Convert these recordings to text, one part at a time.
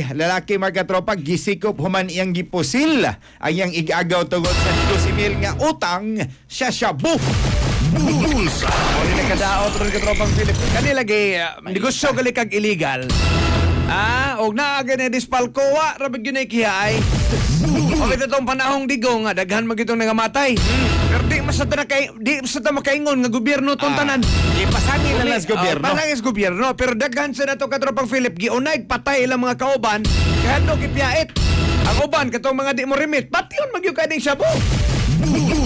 Lalaki mga katropa, gisikop human iyang gipusil. Ayang igagaw tungod sa 12,000 nga utang siya shabu. Bulsa. Hindi na kadaot ron katropang Philip. Kanila gay negosyo gali kag illegal. Og naaga na dispalkowa rabig yun ay kihay. O ito itong panahong digong nga daghan magitong nangamatay. Pero di masata na kay di masata makaingon nga gobyerno tong tanan. Ipasani na lang sa gobyerno. Pasangis gobyerno pero daghan sa nato katropang Philip giunay patay ilang mga kauban kaya no gipiyait. Ang uban katong mga di mo remit pati yun magyug kading shabu.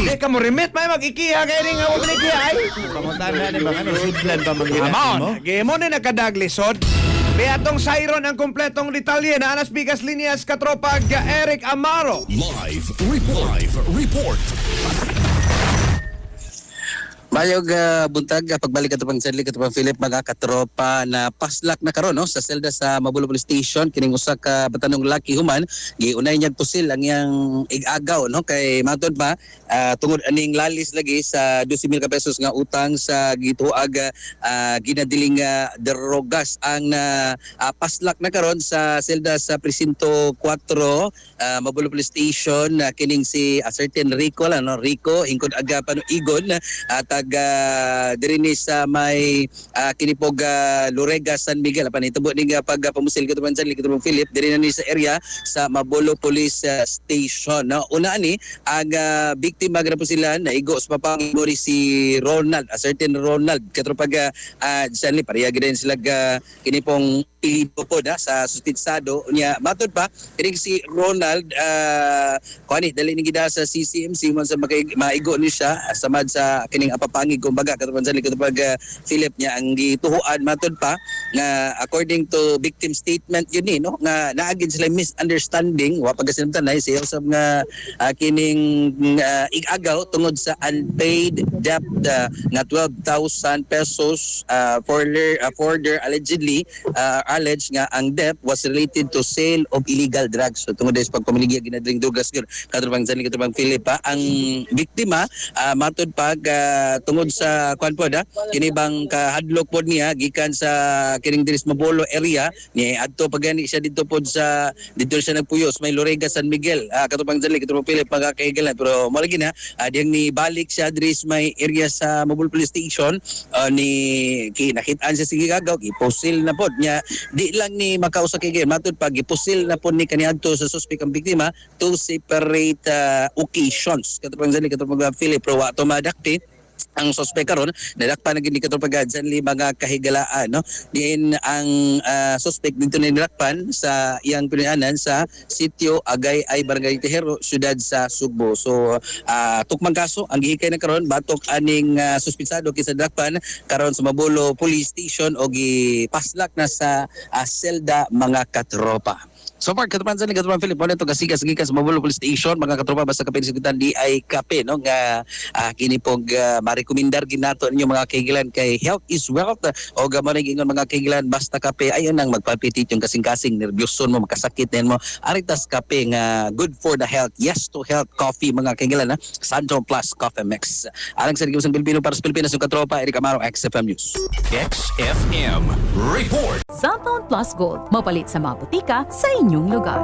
Di ka mo remit may mag-ikiha kaya rin nga mo binikihay. Pamutana ni mga sudlan pa manggina mo. Amon, gimo ni nakadaglisod. Beatong Siron ang kompletong detalye na anas bigas linyas katropag Eric Amaro. Live report. Mayog buntag pagbalik katong sadli katong Philip mga katropa na paslak na karon no sa selda sa Mabulo Police Station kining usa ka batanong laki human giunay niyag pusil ang iyang igagaw no kay matod pa tungod aning lalis lagi sa 12,000 ka pesos nga utang sa gituag ginadiling derogas ang paslak na karon sa selda sa presinto 4 Mabulo Police Station kining si certain Rico lang no Rico hingkod aga panuigon at diri ni sa may kinipog Lorega San Miguel apan itubo ning pag pamusil katong San Miguel Philip diri na ni sa area sa Mabulo Police Station no una ni ang biktima gra po sila naigo sa papangori si Ronald a certain Ronald katropag sanli pareha gid sila kinipong pilido po na sa suspitsado niya matod pa kining si Ronald kuani dali ni gida sa CCMC man sa maigo ni siya samad sa kining apapangig kumbaga katong Philip niya ang gituhuan matod pa nga according to victim statement yun no nga naagin sila misunderstanding wa pagasinamtanay siya usab nga kining igagaw tungod sa unpaid debt nga 12,000 pesos for their allegedly alleged nga ang debt was related to sale of illegal drugs. So tungod sa pagpamiligi ginadring drugs gyud katong Philip ang biktima matod pag tungod sa kuan pod kini bang kahadlok pod niya gikan sa kining diris Mabulo area ni adto pagani siya dito pod sa dito siya nagpuyos may Lorega San Miguel katong Philip pagkaigalan pero mo lagi na diyang ni balik siya diris may area sa Mabulo Police Station ni kinakitaan siya sige gagaw iposil na pod niya di lang ni makausa kay matod pag iposil na pod ni kaniadto sa suspect ang biktima to separate occasions katong Philip pero wa to madakti ang suspect karon nadakpan na gid katong paggadsan mga kahigalaan no diin ang suspect dito ni nadakpan sa iyang pinuyanan sa sitio Agay ay Barangay Tejero siyudad sa Sugbo so tukmang kaso ang gihikay na karon batok aning suspitsado kisa nadakpan karon sa Mabulo Police Station o gipaslak na sa selda mga katropa. So far katong Philip mo nito kasigas gikan sa Mabulo Police Station mga katropa basta kapinsigitan di ay kape no nga kini pog marekomendar ginato ninyo mga kaigilan kay health is wealth o gamay ingon mga kaigilan basta kape ayon nang magpapitit yung kasing-kasing nervyoson mo makasakit din mo aritas kape nga good for the health yes to health coffee mga kaigilan Santo Plus Coffee Mix alang sa Digusang Pilipino para sa Pilipinas yung katropa Eric Amaro XFM News. XFM report. Santon Plus Gold, mapalit sa mga butika sa inyong lugar.